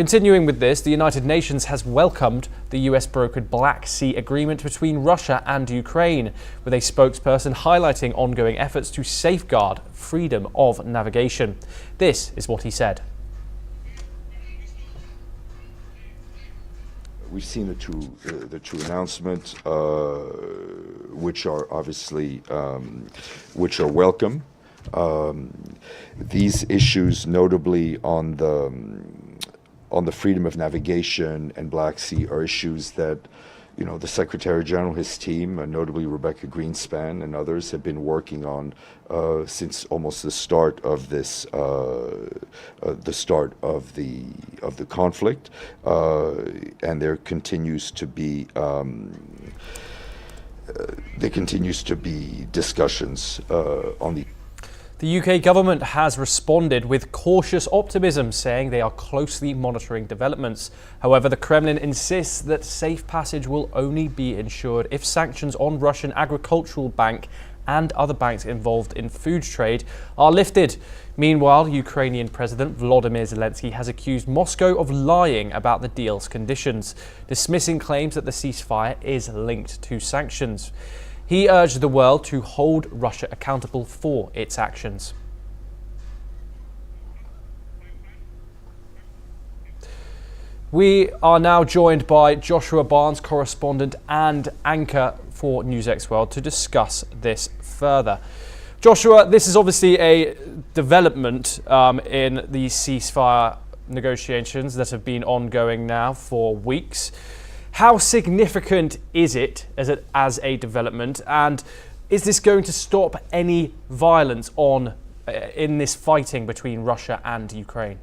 Continuing with this, the United Nations has welcomed the US-brokered Black Sea agreement between Russia and Ukraine, with a spokesperson highlighting ongoing efforts to safeguard freedom of navigation. This is what he said. We've seen the two announcements, which are obviously which are welcome. These issues, notably on the freedom of navigation and Black Sea, are issues that, you know, the Secretary General, his team, and notably Rebecca Greenspan and others, have been working on since almost the start of this, the conflict, and there continues to be discussions on the. The UK government has responded with cautious optimism, saying they are closely monitoring developments. However, the Kremlin insists that safe passage will only be ensured if sanctions on Russian Agricultural Bank and other banks involved in food trade are lifted. Meanwhile, Ukrainian President Volodymyr Zelensky has accused Moscow of lying about the deal's conditions, dismissing claims that the ceasefire is linked to sanctions. He urged the world to hold Russia accountable for its actions. We are now joined by Joshua Barnes, correspondent and anchor for NewsX World, to discuss this further. Joshua, this is obviously a development in the ceasefire negotiations that have been ongoing now for weeks. How significant is it as a development, and is this going to stop any violence in this fighting between Russia and Ukraine?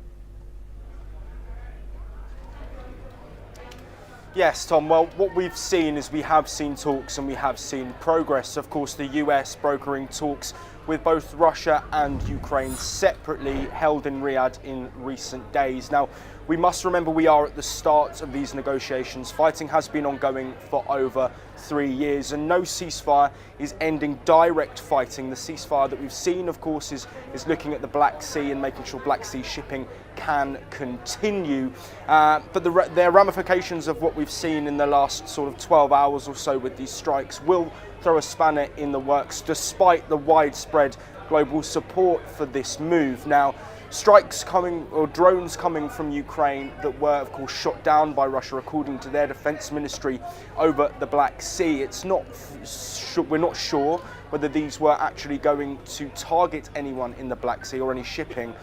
Yes, Tom. Well, what we've seen is we have seen talks and we have seen progress. Of course, the US brokering talks with both Russia and Ukraine separately, held in Riyadh in recent days. Now, we must remember we are at the start of these negotiations. Fighting has been ongoing for over 3 years, and no ceasefire is ending direct fighting. The ceasefire that we've seen, of course, is looking at the Black Sea and making sure Black Sea shipping can continue. But there are ramifications of what we've seen in the last sort of 12 hours or so with these strikes will throw a spanner in the works, despite the widespread global support for this move. Now, strikes coming, or drones coming from Ukraine that were, of course, shot down by Russia, according to their defense ministry, over the Black Sea. We're not sure whether these were actually going to target anyone in the Black Sea or any shipping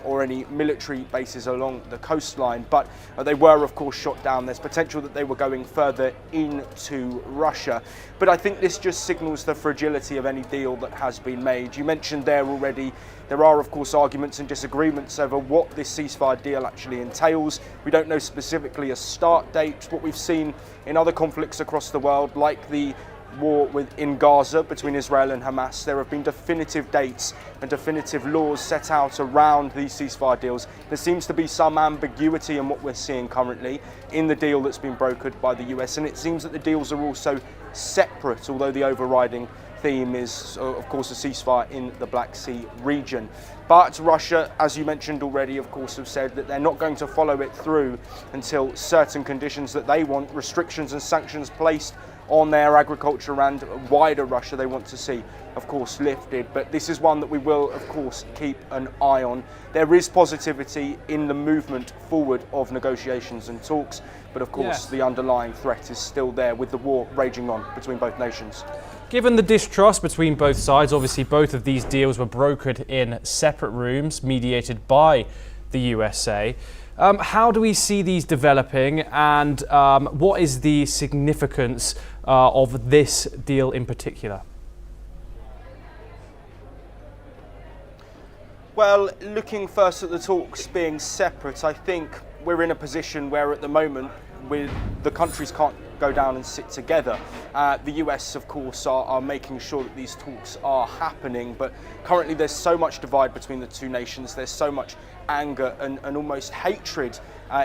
or any military bases along the coastline, but they were, of course, shot down. There's potential that they were going further into Russia. But I think this just signals the fragility of any deal that has been made. You mentioned there already, there are, of course, arguments and disagreements over what this ceasefire deal actually entails. We don't know specifically a start date. What we've seen in other conflicts across the world, like the war in Gaza between Israel and Hamas, there have been definitive dates and definitive laws set out around these ceasefire deals. There seems to be some ambiguity in what we're seeing currently in the deal that's been brokered by the US, and it seems that the deals are also separate, although the overriding theme is, of course, a ceasefire in the Black Sea region. But Russia, as you mentioned already, of course, have said that they're not going to follow it through until certain conditions that they want, restrictions and sanctions placed on their agriculture and wider Russia, they want to see, of course, lifted. But this is one that we will, of course, keep an eye on. There is positivity in the movement forward of negotiations and talks, but of course, yes, the underlying threat is still there with the war raging on between both nations. Given the distrust between both sides, obviously both of these deals were brokered in separate rooms, mediated by the USA. How do we see these developing, and what is the significance of this deal in particular? Well, looking first at the talks being separate, I think we're in a position where at the moment the countries can't go down and sit together. The US, of course, are making sure that these talks are happening, but currently there's so much divide between the two nations, there's so much anger and almost hatred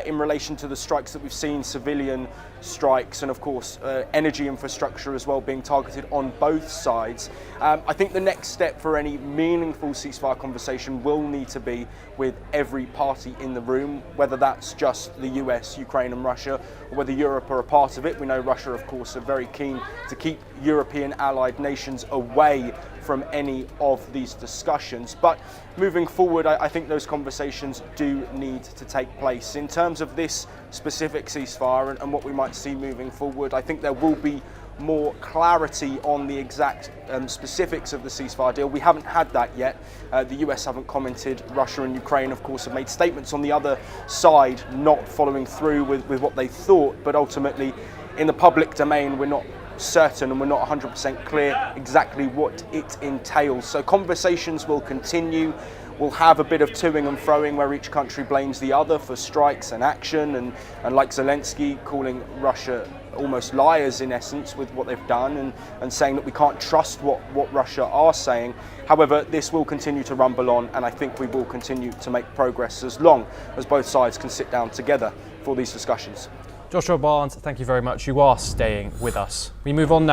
in relation to the strikes that we've seen, civilian strikes, and of course energy infrastructure as well being targeted on both sides. I think the next step for any meaningful ceasefire conversation will need to be with every party in the room, whether that's just the US, Ukraine and Russia, or whether Europe are a part of it. We know Russia, of course, are very keen to keep European allied nations away from any of these discussions. But moving forward, I think those conversations do need to take place. In terms of this specific ceasefire and what we might see moving forward, I think there will be more clarity on the exact specifics of the ceasefire deal. We haven't had that yet. The US haven't commented. Russia and Ukraine, of course, have made statements on the other side, not following through with what they thought. But ultimately, in the public domain, we're not certain and we're not 100% clear exactly what it entails. So conversations will continue. We'll have a bit of toing and froing where each country blames the other for strikes and action, and like Zelensky calling Russia almost liars in essence with what they've done, and saying that we can't trust what Russia are saying. However, this will continue to rumble on, and I think we will continue to make progress as long as both sides can sit down together for these discussions. Joshua Barnes, thank you very much. You are staying with us. We move on now.